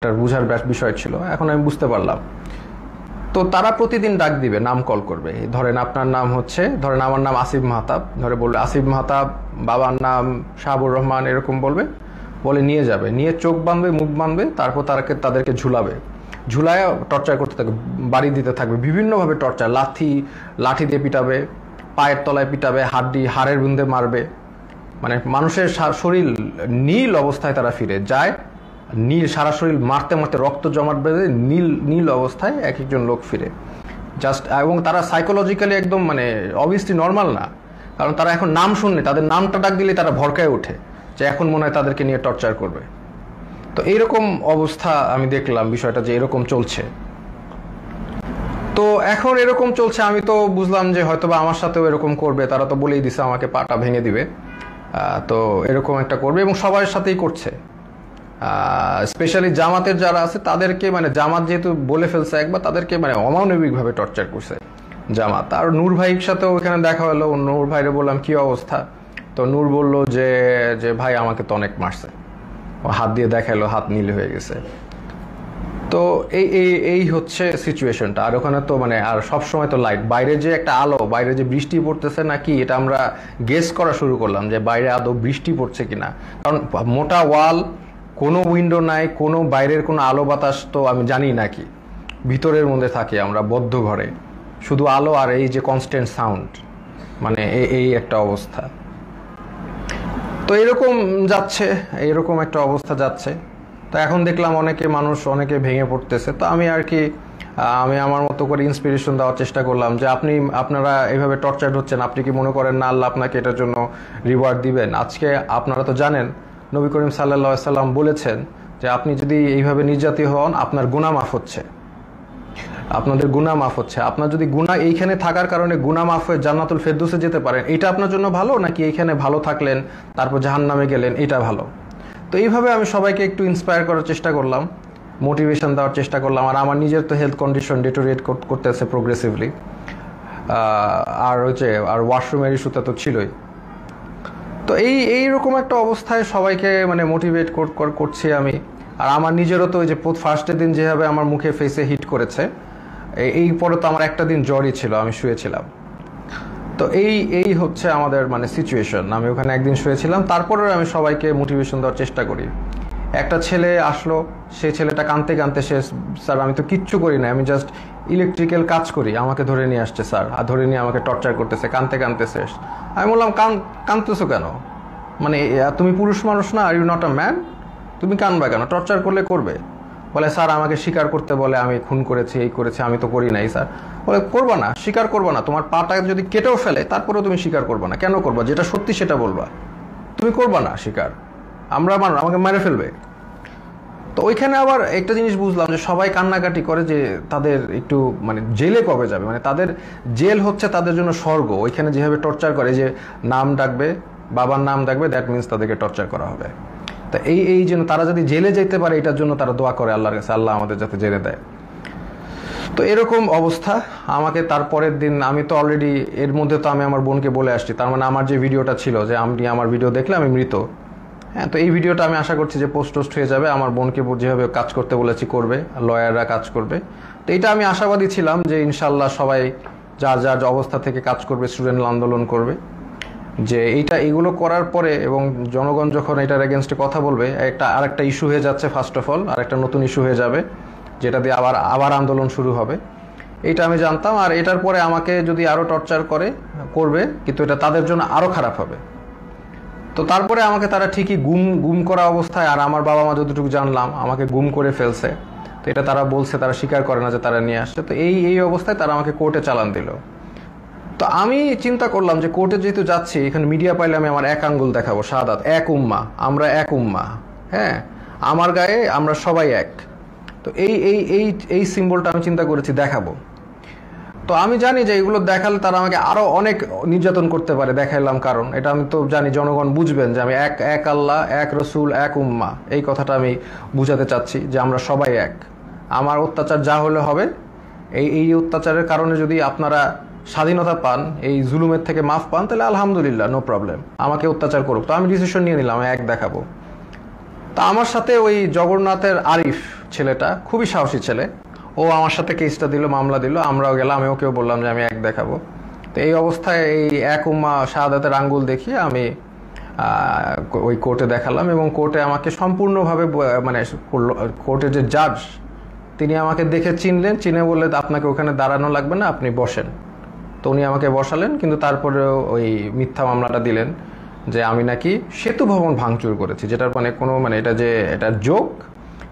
একটা বুঝার বিষয় ছিল, এখন আমি বুঝতে পারলাম। তো তারা প্রতিদিন ডাক দিবে, নাম কল করবে। ধরেন আপনার নাম হচ্ছে, ধরেন আমার নাম আসিফ মাহতাব, ধরে বলবে আসিফ মাহতাব, বাবার নাম শাহাবুর রহমান, এরকম বলবে, বলে নিয়ে যাবে, নিয়ে চোখ বাঁধবে, মুখ বাঁধবে, তারপর তাদেরকে ঝুলাবে, ঝুলায় টর্চার করতে থাকবে, বাড়ি দিতে থাকবে বিভিন্নভাবে টর্চার, লাঠি দিয়ে পিটাবে, পায়ের তলায় পিটাবে, হাড়ের বুন্দে মারবে। মানে মানুষের শরীর নীল অবস্থায় তারা ফিরে যায়, নীল সারা শরীর মারতে মারতে রক্ত জমাট বেঁধে নীল অবস্থায় এক একজন লোক ফিরে জাস্ট। এবং তারা সাইকোলজিক্যালি একদম মানে অবভিয়াসলি নর্মাল না, কারণ তারা এখন নাম শুনলে, তাদের নামটা ডাক দিলে তারা ভরকায় ওঠে যে এখন মনে হয় তাদেরকে নিয়ে টর্চার করবে। তো এইরকম অবস্থা আমি দেখলাম বিষয়টা, যে এরকম চলছে। তো এখন এরকম চলছে, আমি তো বুঝলাম যে হয়তোবা আমার সাথেও এরকম করবে, তারা তো বলেই দিছে আমাকে পাটা ভেঙে দিবে। তো এরকম একটা করবে এবং সবার সাথেই করছে। স্পেশালি জামাতের যারা আছে তাদেরকে, মানে জামাত যেহেতু বলে ফেলছে একবার, তাদেরকে মানে অমানবিকভাবে টর্চার করছে জামাত। আর নূর ভাইয়ের সাথেও ওখানে দেখা হলো, নূর ভাইরে বললাম কি অবস্থা, তো নূর বলল যে ভাই আমাকে তো অনেক মারছে, হাত দিয়ে দেখালো, হাত নীল হয়ে গেছে। তো এই হচ্ছে সিচুয়েশনটা। আর ওখানে তো মানে আর সবসময় তো লাইট, বাইরে যে একটা আলো, বাইরে যে বৃষ্টি পড়তেছে নাকি এটা আমরা গেস করা শুরু করলাম যে বাইরে আদৌ বৃষ্টি পড়ছে কিনা, কারণ মোটা ওয়াল, কোনো উইন্ডো নাই, কোনো বাইরের কোনো আলো বাতাস তো আমি জানি নাকি, ভিতরের মধ্যে থাকি আমরা বদ্ধ ঘরে, শুধু আলো আর এই যে কনস্ট্যান্ট সাউন্ড, মানে এই একটা অবস্থা। তো এরকম যাচ্ছে, এরকম একটা অবস্থা যাচ্ছে। তো এখন দেখলাম অনেকে ভেঙে পড়তেছে। তো আমি আর কি আমি আমার মতো করে ইন্সপিরেশন দেওয়ার চেষ্টা করলাম যে আপনারা এইভাবে টর্চার হচ্ছেন, আপনি কি মনে করেন না আল্লাহ আপনাকে এটার জন্য রিওয়ার্ড দিবেন? আজকে আপনারা তো জানেন নবী করিম সাল্লাল্লাহু আলাইহি সাল্লাম বলেছেন যে আপনি যদি এইভাবে নির্যাতিত হন, আপনার গুনাহ মাফ হচ্ছে, আপনাদের গুনাহ মাফ হচ্ছে। আপনার যদি গুনাহ এইখানে থাকার কারণে গুনাহ মাফ হয়ে জান্নাতুল ফেরদৌসে যেতে পারেন, এটা আপনার জন্য ভালো, নাকি এইখানে ভালো থাকলেন তারপর জাহান্নামে গেলেন, এটা ভালো? তো এইভাবে আমি সবাইকে একটু ইন্সপায়ার করার চেষ্টা করলাম, মোটিভেশন দেওয়ার চেষ্টা করলাম। আর আমার নিজের তো হেলথ কন্ডিশন ডিটোরিয়েট করতেছে প্রোগ্রেসিভলি, আর ওয়াশরুমের ইস্যুটা তো ছিলই। তো এইরকম একটা অবস্থায় সবাইকে মানে মোটিভেট করছি আমি। আর আমার নিজেরও তো ওই যে ফার্স্টের দিন যেভাবে আমার মুখে ফেসে হিট করেছে, এই পরে তো আমার একটা দিন জ্বরই ছিল, আমি শুয়েছিলাম। তো এই হচ্ছে আমাদের মানে সিচুয়েশন। আমি ওখানে একদিন শুয়েছিলাম, তারপরেও আমি সবাইকে মোটিভেশন দেওয়ার চেষ্টা করি। একটা ছেলে আসলো, সেই ছেলেটা কাঁদতে কাঁদতে, স্যার আমি তো কিচ্ছু করি না, আমি জাস্ট ইলেকট্রিক্যাল কাজ করি, আমাকে ধরে নিয়ে আসছে স্যার, আর ধরে নিয়ে আমাকে টর্চার করতেছে, কাঁদতে কাঁদতে শেষ। আমি বললাম কাঁদতেছো কেন, মানে তুমি পুরুষ মানুষ না, are you not a man, তুমি কাঁদবা কেন, টর্চার করলে করবে। বলে স্যার আমাকে স্বীকার করতে বলে, আমি খুন করেছি, এই করেছি, আমি তো করি নাই স্যার। বলে করবা না, স্বীকার করবা না, তোমার পাটা যদি কেটেও ফেলে তারপরেও তুমি স্বীকার করবা না, কেন করবা? যেটা সত্যি সেটা বলবা, তুমি করবা না স্বীকার, আমাকে মেরে ফেলবে। তো ওইখানে আবার একটা জিনিস বুঝলাম যে সবাই কান্নাকাটি করে যে তাদের একটু মানে জেলে কবে যাবে, মানে তাদের জেল হচ্ছে তাদের জন্য স্বর্গ। ওইখানে যেভাবে টর্চার করে, যে নাম ডাকবে, বাবার নাম ডাকবে, দ্যাট মিনস তাদেরকে টর্চার করা হবে। তা এই জন্য তারা যদি জেলে যেতে পারে, এটার জন্য তারা দোয়া করে আল্লাহর কাছে, আল্লাহ আমাদের যাতে জেলে দেয়। তো এরকম অবস্থা। আমাকে তারপরের দিন, আমি তো অলরেডি এর মধ্যে তো আমি আমার বোনকে বলে আসছি, তার মানে আমার যে ভিডিওটা ছিল যে আমি আমার ভিডিও দেখলে আমি মৃত, হ্যাঁ, তো এই ভিডিওটা আমি আশা করছি যে পোস্ট হয়ে যাবে। আমার বোনকে যেভাবে কাজ করতে বলেছি করবে, লয়াররা কাজ করবে। তো এটা আমি আশাবাদী ছিলাম যে ইনশাল্লাহ সবাই যার যার অবস্থা থেকে কাজ করবে, স্টুডেন্ট আন্দোলন করবে, যে এগুলো করার পরে এবং জনগণ যখন এটার এগেনস্টে কথা বলবে, আরেকটা ইস্যু হয়ে যাচ্ছে, ফার্স্ট অফ অল আরেকটা নতুন ইস্যু হয়ে যাবে, যেটা দিয়ে আবার আন্দোলন শুরু হবে। এটা আমি জানতাম। আর এটার পরে আমাকে যদি আরও টর্চার করবে, কিন্তু এটা তাদের জন্য আরও খারাপ হবে। তো তারপরে আমাকে তারা ঠিকই গুম করা অবস্থায়, আর আমার বাবা মা যতটুকু জানলাম আমাকে গুম করে ফেলছে। তো এটা তারা বলছে, তারা স্বীকার করে না যে তারা নিয়ে আসছে। তো এই অবস্থায় তারা আমাকে কোর্টে চালান দিল। তো আমি চিন্তা করলাম যে কোর্টে যেহেতু যাচ্ছি, এখানে মিডিয়া পাইলে আমি আমার এক আঙ্গুল দেখাবো, শাহাদাত, এক উম্মা, আমরা এক উম্মা, হ্যাঁ, আমার গায়ে আমরা সবাই এক। তো এই সিম্বলটা আমি চিন্তা করেছি দেখাবো। তো আমি জানি যে এগুলো দেখালে তারা আমাকে আরো অনেক নির্যাতন করতে পারে, দেখাইলাম, কারণ এটা আমি তো জানি জনগণ বুঝবেন যে আমি এক আল্লাহ, এক রসুল, এক উম্মা, এই কথাটা আমি বুঝাতে চাচ্ছি যে আমরা সবাই এক। আমার অত্যাচার যা হলে হবে, এই অত্যাচারের কারণে যদি আপনারা স্বাধীনতা পান, এই জুলুমের থেকে মাফ পান, তাহলে আলহামদুলিল্লাহ, নো প্রবলেম, আমাকে অত্যাচার করুক। তো আমি ডিসিশন নিয়ে নিলাম এক দেখাবো। তা আমার সাথে ওই জগন্নাথের আরিফ ছেলেটা খুবই সাহসী ছেলে, ও আমার সাথে কেসটা দিল, মামলা দিল, আমরাও গেলাম, আমি ওকেও বললাম যে আমি এক দেখাবো। তো এই অবস্থায় এই এক উম্মা শাহাদাতের আঙ্গুল দেখিয়ে আমি ওই কোর্টে দেখালাম, এবং কোর্টে আমাকে সম্পূর্ণভাবে মানে কোর্টের যে জাজ তিনি আমাকে দেখে চিনলেন, চিনে বললেন আপনাকে ওখানে দাঁড়ানো লাগবে না, আপনি বসেন। তো উনি আমাকে বসালেন, কিন্তু তারপরেও ওই মিথ্যা মামলাটা দিলেন যে আমি নাকি সেতু ভবন ভাঙচুর করেছি, যেটার মানে কোনো মানে এটা জোক,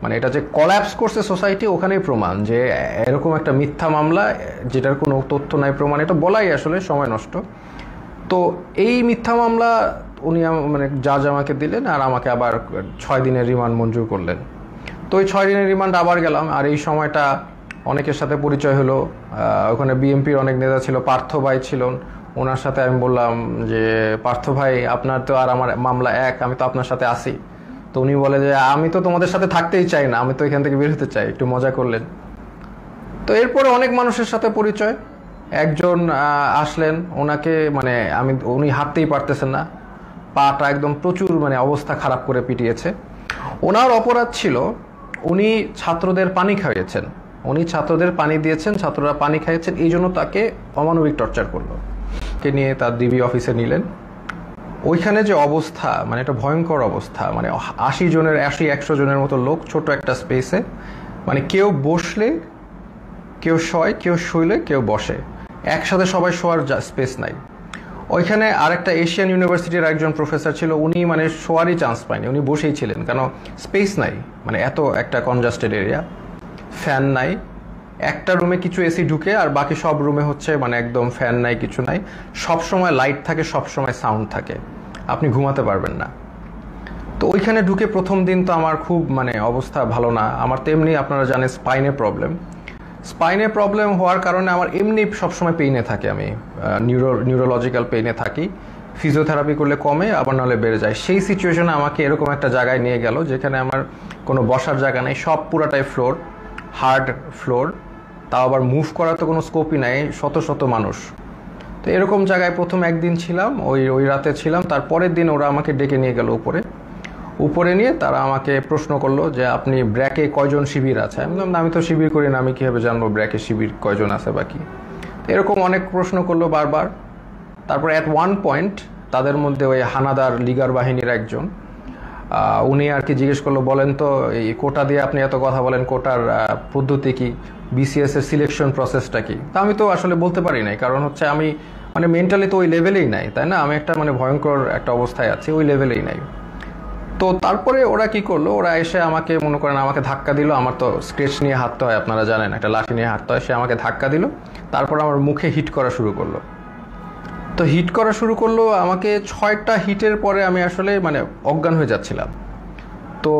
মানে এটা যে কলাপস করছে সোসাইটি ওখানেই প্রমাণ যে এরকম একটা মিথ্যা মামলা যেটার কোনো তথ্য নাই, প্রমাণ, এটা বলাই আসলে সময় নষ্ট। তো এই মিথ্যা মামলা উনি মানে জাজ আমাকে দিলেন, আর আমাকে আবার 6 দিনের রিমান্ড মঞ্জুর করলেন। তো ওই 6 দিনের রিমান্ড আবার গেলাম, আর এই সময়টা অনেকের সাথে পরিচয় হলো। ওখানে বিএনপির অনেক নেতা ছিল, পার্থ ভাই ছিলেন, ওনার সাথে আমি বললাম যে পার্থ ভাই আপনার তো আর আমার মামলা এক, আমি তো আপনার সাথে আসি। তো উনি বলে যে আমি তো তোমাদের সাথে থাকতেই চাই না, আমি তো এখান থেকে বের হতে চাই, একটু মজা করলেন। তো এরপরে অনেক মানুষের সাথে পরিচয়। একজন আসলেন, ওনাকে মানে উনি হাঁটতেই পারতেছেন না, পাটা একদম প্রচুর মানে অবস্থা খারাপ করে পিটিয়েছে। ওনার অপরাধ ছিল উনি ছাত্রদের পানি খাইয়েছেন, উনি ছাত্রদের পানি দিয়েছেন, ছাত্ররা পানি খাইয়েছেন, এই জন্য তাকে অমানবিক টর্চার করলো। কে নিয়ে তার ডিবি অফিসে নিলেন। ওইখানে যে অবস্থা, মানে একটা ভয়ঙ্কর অবস্থা, মানে 80-100 জনের মতো লোক ছোট একটা স্পেসে, মানে কেউ বসলে কেউ শয়, কেউ শুইলে কেউ বসে, একসাথে সবাই শোয়ার স্পেস নাই। ওইখানে আরেকটা এশিয়ান ইউনিভার্সিটির একজন প্রফেসর ছিল, উনি মানে শোয়ারই চান্স পায়নি, উনি বসেই ছিলেন, কেন স্পেস নাই, মানে এত একটা কনজাস্টেড এরিয়া, ফ্যান নাই, একটা রুমে কিছু এসি ঢুকে আর বাকি সব রুমে হচ্ছে মানে একদম ফ্যান নাই, কিছু নাই, সব সময় লাইট থাকে, সব সময় সাউন্ড থাকে, আপনি ঘুমাতে পারবেন না। তো ওইখানে ঢুকে প্রথম দিন তো আমার খুব মানে অবস্থা ভালো না। আমার তেমনি আপনারা জানেন স্পাইনে প্রবলেম হওয়ার কারণে আমার এমনি সবসময় পেইনে থাকে, আমি নিউরোলজিক্যাল পেইনে থাকি, ফিজিওথেরাপি করলে কমে, আবার নাহলে বেড়ে যায়। সেই সিচুয়েশনে আমাকে এরকম একটা জায়গায় নিয়ে গেল যেখানে আমার কোনো বসার জায়গা নেই, সব পুরাটাই ফ্লোর, হার্ড ফ্লোর, তাও আবার মুভ করার তো কোনো স্কোপই নাই, শত শত মানুষ। তো এরকম জায়গায় প্রথম একদিন ছিলাম, ওই রাতে ছিলাম। তারপরের দিন ওরা আমাকে ডেকে নিয়ে গেল উপরে নিয়ে তারা আমাকে প্রশ্ন করলো যে আপনি ব্র্যাকে কয়জন শিবির আছে। আমি বললাম আমি তো শিবির করি না, আমি কীভাবে জানবো ব্র্যাকে শিবির কয়জন আছে বা কি। এরকম অনেক প্রশ্ন করলো বারবার। তারপর অ্যাট ওয়ান পয়েন্ট তাদের মধ্যে ওই হানাদার লিগার বাহিনীর একজন, উনি আর কি জিজ্ঞেস করলো, বলেন তো এই কোটা দিয়ে আপনি এত কথা বলেন, কোটার পদ্ধতি কি, বিসিএস এর সিলেকশন প্রসেসটা কি। তা আমি তো আসলে বলতে পারি নাই, কারণ হচ্ছে আমি মানে মেন্টালি তো ওই লেভেলেই নাই, তাই না, আমি একটা মানে ভয়ঙ্কর একটা অবস্থায় আছি, ওই লেভেলেই নাই। তো তারপরে ওরা কি করলো, ওরা এসে আমাকে মনে করেন আমাকে ধাক্কা দিল, আমার তো স্কেচ নিয়ে হাঁটতে হয়, আপনারা জানেন একটা লাঠি নিয়ে হাঁটতে হয়, সে আমাকে ধাক্কা দিল, তারপর আমার মুখে হিট করা শুরু করলো। তো হিট করা শুরু করলো আমাকে, 6টা হিটের পরে আমি আসলে মানে অজ্ঞান হয়ে যাচ্ছিলাম। তো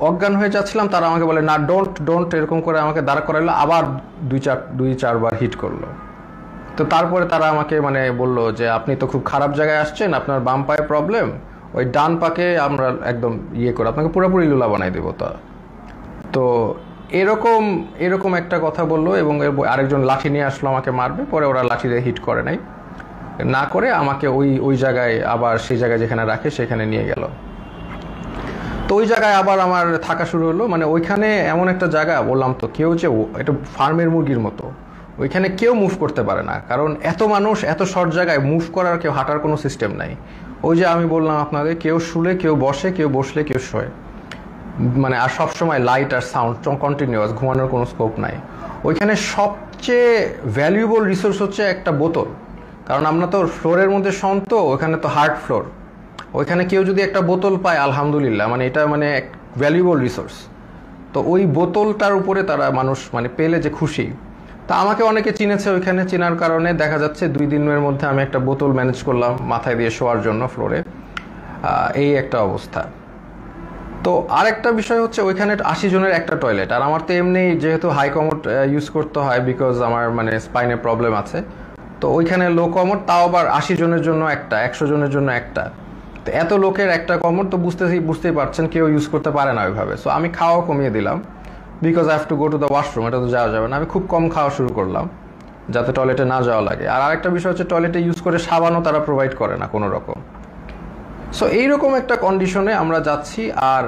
অজ্ঞান হয়ে যাচ্ছিলাম, তারা আমাকে বলে না ডোন্ট এরকম করে আমাকে দাঁড় করাইলো, আবার 2-4 বার হিট করলো। তো তারপরে তারা আমাকে মানে বললো যে আপনি তো খুব খারাপ জায়গায় আসছেন, আপনার বাম পায়ে প্রবলেম, ওই ডান পাকে আমরা একদম ইয়ে করে আপনাকে পুরোপুরি লুলা বানাই দেবো। তো এরকম একটা কথা বললো, এবং আরেকজন লাঠি নিয়ে আসলো আমাকে মারবে, পরে ওরা লাঠি দিয়ে হিট করে নাই, না করে আমাকে ওই জায়গায় আবার সেই জায়গায় যেখানে রাখে সেখানে নিয়ে গেল। তো ওই জায়গায় আবার আমার থাকা শুরু হলো। মানে ওইখানে এমন একটা জায়গা, বললাম তো, কেউ যে এটা ফার্মের মুরগির মতো, ওইখানে কেউ মুভ করতে পারে না, কারণ এত মানুষ, এত শর্ট জায়গায় মুভ করার, কেউ হাঁটার কোনো সিস্টেম নাই। ওই যে আমি বললাম আপনাদের, কেউ শুলে কেউ বসে, কেউ বসলে কেউ শোয়, মানে আর সবসময় লাইট আর সাউন্ড কন্টিনিউয়াস, ঘুমানোর কোনো স্কোপ নাই। ওইখানে সবচেয়ে ভ্যালুয়েবল রিসোর্স হচ্ছে একটা বোতল, কারণ আমরা তো ফ্লোরের মধ্যে তো ওখানে তো হার্ড ফ্লোর, ওইখানে কেউ যদি একটা বোতল পায় আলহামদুলিল্লাহ, মানে এটা মানে ভ্যালুয়েবল রিসোর্স। তো ওই বোতলটার উপরে তারা মানুষ মানে পেলে যে খুশি। তা আমাকে অনেকে চিনেছে, ওইখানে চেনার কারণে দেখা যাচ্ছে 2 দিনের মধ্যে আমি একটা বোতল ম্যানেজ করলাম মাথায় দিয়ে শোয়ার জন্য ফ্লোরে, এই একটা অবস্থা। তো আরেকটা বিষয় হচ্ছে ওইখানে 80 জনের একটা টয়লেট, আর আমার তো এমনি যেহেতু হাই কমোড ইউজ করতে হয়, বিকজ আমার মানে স্পাইনে প্রবলেম আছে, তো ওইখানে লো কমোড, তাও আবার 80 জনের জন্য একটা, 100 জনের জন্য একটা। তো এত লোকের একটা কমোড তো বুঝতেই পারছেন কেউ ইউজ করতে পারে না ওইভাবে। সো আমি খাওয়া কমিয়ে দিলাম, because I have to go to the washroom, এটা তো যাওয়া যাবে না। আমি খুব কম খাওয়া শুরু করলাম যাতে টয়লেটে না যাওয়া লাগে। আর আরেকটা বিষয় হচ্ছে টয়লেটে ইউজ করে সাবানও তারা প্রোভাইড করে না কোনো রকম। সো এইরকম একটা কন্ডিশনে আমরা যাচ্ছি। আর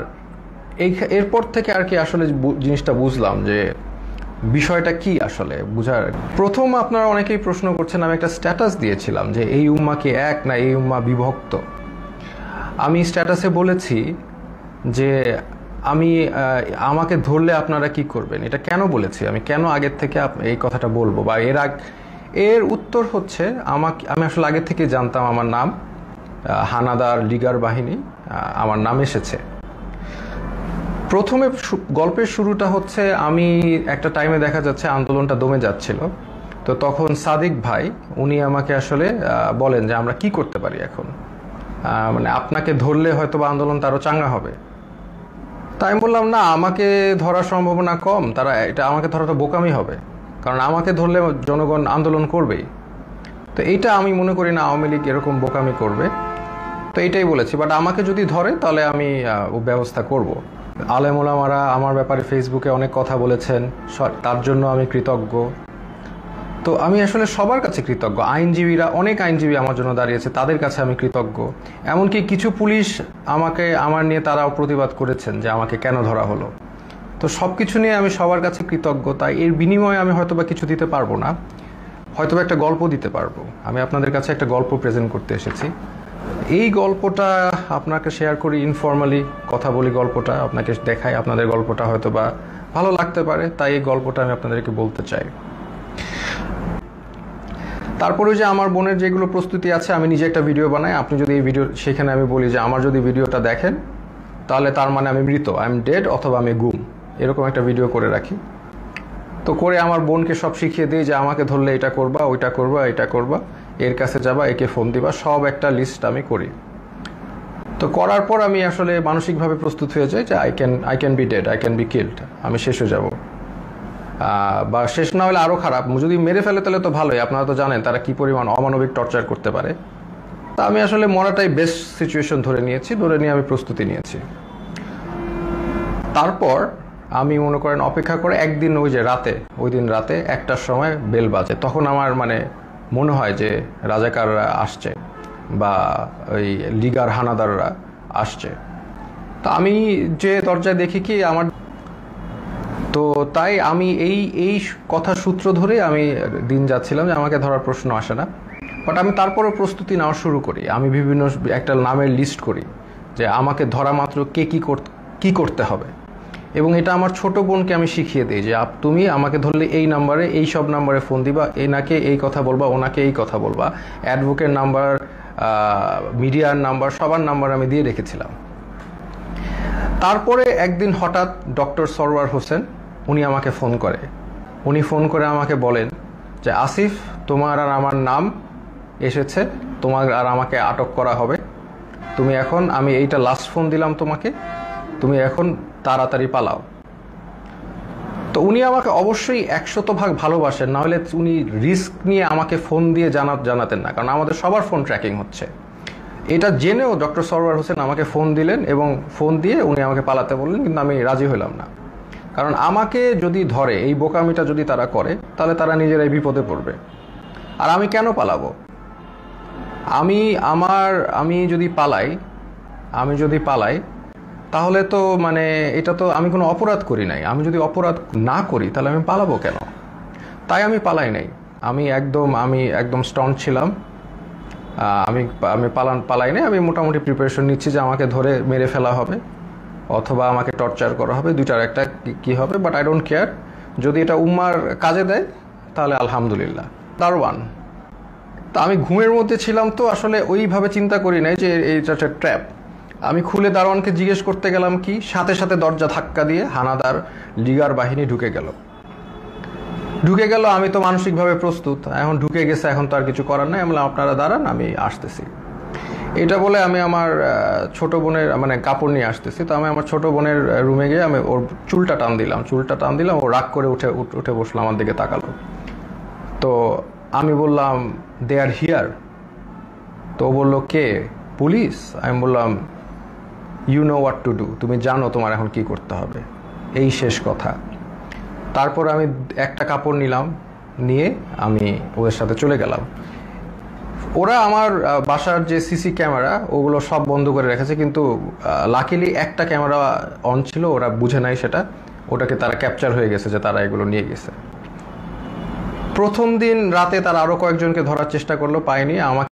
এরপর থেকে আর কি আসলে জিনিসটা বুঝলাম যে বিষয়টা কি আসলে বুঝার। প্রথম আপনারা অনেকেই প্রশ্ন করছেন, আমি একটা স্ট্যাটাস দিয়েছিলাম যে এই উম্মা কি এক না এই উম্মা বিভক্ত। আমি স্ট্যাটাসে বলেছি যে আমাকে ধরলে আপনারা কি করবেন। এটা কেন বলেছি, আমি কেন আগের থেকে এই কথাটা বলবো বা এর উত্তর হচ্ছে আমি আসলে আগের থেকে জানতাম আমার নাম হানাদার লিগার বাহিনী, আমার নাম এসেছে। প্রথমে গল্পের শুরুটা হচ্ছে আমি একটা টাইমে দেখা যাচ্ছে আন্দোলনটা দমে যাচ্ছিল, তো তখন সাদিক ভাই উনি আমাকে আসলে বলেন যে আমরা কি করতে পারি এখন, মানে আপনাকে ধরলে হয়তো বা আন্দোলনটা আরও চাঙ্গা হবে। তাই আমি বললাম না, আমাকে ধরার সম্ভাবনা কম, এটা আমাকে ধরা তো বোকামি হবে, কারণ আমাকে ধরলে জনগণ আন্দোলন করবেই। তো এইটা আমি মনে করি না আওয়ামী লীগ এরকম বোকামি করবে, তো এইটাই বলেছি। বাট আমাকে যদি ধরে তাহলে আমি ব্যবস্থা করব। আলেম ওলামারা আমার ব্যাপারে ফেসবুকে অনেক কথা বলেছেন, তার জন্য আমি কৃতজ্ঞ। তো আমি আসলে সবার কাছে কৃতজ্ঞ। অনেক আইনজীবী আমার জন্য দাঁড়িয়েছে, তাদের কাছে আমি কৃতজ্ঞ। এমনকি কিছু পুলিশ আমার নিয়ে তারাও প্রতিবাদ করেছেন যে আমাকে কেন ধরা হলো। তো সব কিছু নিয়ে আমি সবার কাছে কৃতজ্ঞ। তাই এর বিনিময়ে আমি হয়তোবা কিছু দিতে পারবো না, হয়তোবা একটা গল্প দিতে পারবো। আমি আপনাদের কাছে একটা গল্প প্রেজেন্ট করতে এসেছি। এই গল্পটা আপনাকে শেয়ার করি, ইনফর্মালি কথা বলি, গল্পটা আপনাকে দেখাই, আপনাদের গল্পটা হয়তোবা ভালো লাগতে পারে, তাই এই গল্পটা আমি আপনাদেরকে বলতে চাই। তারপরে যে আমার বোনের যেগুলো প্রস্তুতি আছে, আমি নিজে একটা ভিডিও বানাই। আপনি যদি এই ভিডিও, সেখানে আমি বলি যে আমার যদি ভিডিওটা দেখেন তাহলে তার মানে আমি মৃত, আই এম ডেড, অথবা আমি গুম, এরকম একটা ভিডিও করে রাখি। তো করে আমার বোনকে সব শিখিয়ে দিই যে আমাকে ধরলে এটা করবা, ওইটা করবা, এটা করবা, এর কাছে যাবা, একে ফোন দিবা, সব একটা লিস্ট আমি করি। তো করার পর আমি আসলে মানসিকভাবে প্রস্তুত হয়ে যাই যে I can be dead, I can be killed, আমি শেষ হয়ে যাব। বা শেষ না হলে আরও খারাপ, যদি মেরে ফেলে তাহলে তো ভালোই, আপনারা তো জানেন তারা কি পরিমাণ অমানবিক টর্চার করতে পারে। তা আমি আসলে মরাটাই বেস্ট সিচুয়েশন ধরে নিয়ে আমি প্রস্তুতি নিয়েছি। তারপর আমি মনে করেন অপেক্ষা করে একদিন ওই দিন রাতে 1টার সময় বেল বাজে। তখন আমার মনে হয় যে রাজাকাররা আসছে বা ওই লিগার হানাদাররা আসছে। তা আমি যে দরজায় দেখি কি আমার, তো তাই আমি এই কথা সূত্র ধরে আমি দিন যাচ্ছিলাম যে আমাকে ধরার প্রশ্ন আসে না। বাট আমি তারপরেও প্রস্তুতি নেওয়া শুরু করি। আমি বিভিন্ন একটা নামের লিস্ট করি যে আমাকে ধরা মাত্র কে কি করতে হবে, এবং এটা আমার ছোট বোনকে আমি শিখিয়ে দিই যে তুমি আমাকে ধরলে এই নাম্বারে, এই সব নাম্বারে ফোন দিবা, এনাকে এই কথা বলবা, ওনাকে এই কথা বলবা, অ্যাডভোকেট নাম্বার, মিডিয়ার নাম্বার, সবার নাম্বার আমি দিয়ে রেখেছিলাম। তারপরে একদিন হঠাৎ ডক্টর সরওয়ার হোসেন উনি আমাকে ফোন করে আমাকে বলেন যে আসিফ, তোমার আর আমার নাম এসেছে, তোমার আর আমাকে আটক করা হবে, তুমি এখন, আমি এইটা লাস্ট ফোন দিলাম তোমাকে, তুমি এখন তাড়াতাড়ি পালাও। তো উনি আমাকে অবশ্যই 100% ভালোবাসেন, না হলে উনি রিস্ক নিয়ে আমাকে ফোন দিয়ে জানাতেন না, কারণ আমাদের সবার ফোন ট্র্যাকিং হচ্ছে। এটা জেনেও ডক্টর সরওয়ার হোসেন আমাকে ফোন দিলেন এবং ফোন দিয়ে উনি আমাকে পালাতে বললেন, কিন্তু আমি রাজি হলাম না। কারণ আমাকে যদি ধরে, এই বোকামিটা যদি তারা করে, তাহলে তারা নিজেরাই বিপদে পড়বে। আর আমি কেন পালাবো? আমি যদি পালাই তাহলে তো এটা তো আমি কোনো অপরাধ করি নাই। আমি যদি অপরাধ না করি তাহলে আমি পালাবো কেন? তাই আমি পালাই নাই। আমি একদম স্ট্রং ছিলাম। আমি পালাই নাই। আমি মোটামুটি প্রিপারেশন নিচ্ছি যে আমাকে ধরে মেরে ফেলা হবে অথবা আমাকে টর্চার করা হবে, দুইটার একটা কি হবে, বাট আই ডোন্ট কেয়ার। যদি এটা উম্মার কাজে দেয় তাহলে আলহামদুলিল্লাহ। দারওয়ান, তা আমি ঘুমের মধ্যে ছিলাম, তো আসলে ওইভাবে চিন্তা করি নাই যে এইটা একটা ট্র্যাপ। আমি খুলে দারোয়ানকে জিজ্ঞেস করতে গেলাম কি, সাথে সাথে দরজা ধাক্কা দিয়ে হানাদার লিগার বাহিনী ঢুকে গেল। আমি তো মানসিকভাবে প্রস্তুত, এখন ঢুকে গেছে, এখন তো আর কিছু করার নাই। আমি বললাম আপনারা দাঁড়ান, আমি আসতেছি। এটা বলে আমি আমার ছোট বোনের কাপড় নিয়ে আসতেছি। তো আমি আমার ছোট বোনের রুমে গিয়ে আমি ওর চুলটা টান দিলাম। ও রাগ করে উঠে বসলো, আমার দিকে তাকালো। তো আমি বললাম দে আর হিয়ার। তো ও বললো কে? পুলিশ। আমি বললাম you know what to do, তুমি জানো তোমার এখন কি করতে হবে, এই শেষ কথা। তারপর আমি একটা কাপড় নিয়ে আমি ওদের সাথে চলে গেলাম। ওরা আমার বাসার যে সিসি ক্যামেরা ওগুলো সব বন্ধ করে রেখেছে, কিন্তু লাকিলি একটা ক্যামেরা অন ছিল, ওরা বুঝে নাই সেটা, ওটাকে তারা ক্যাপচার হয়ে গেছে যে তারা এগুলো নিয়ে গেছে। প্রথম দিন রাতে তারা আরো কয়েকজনকে ধরার চেষ্টা করলো, পায়নি। আমাকে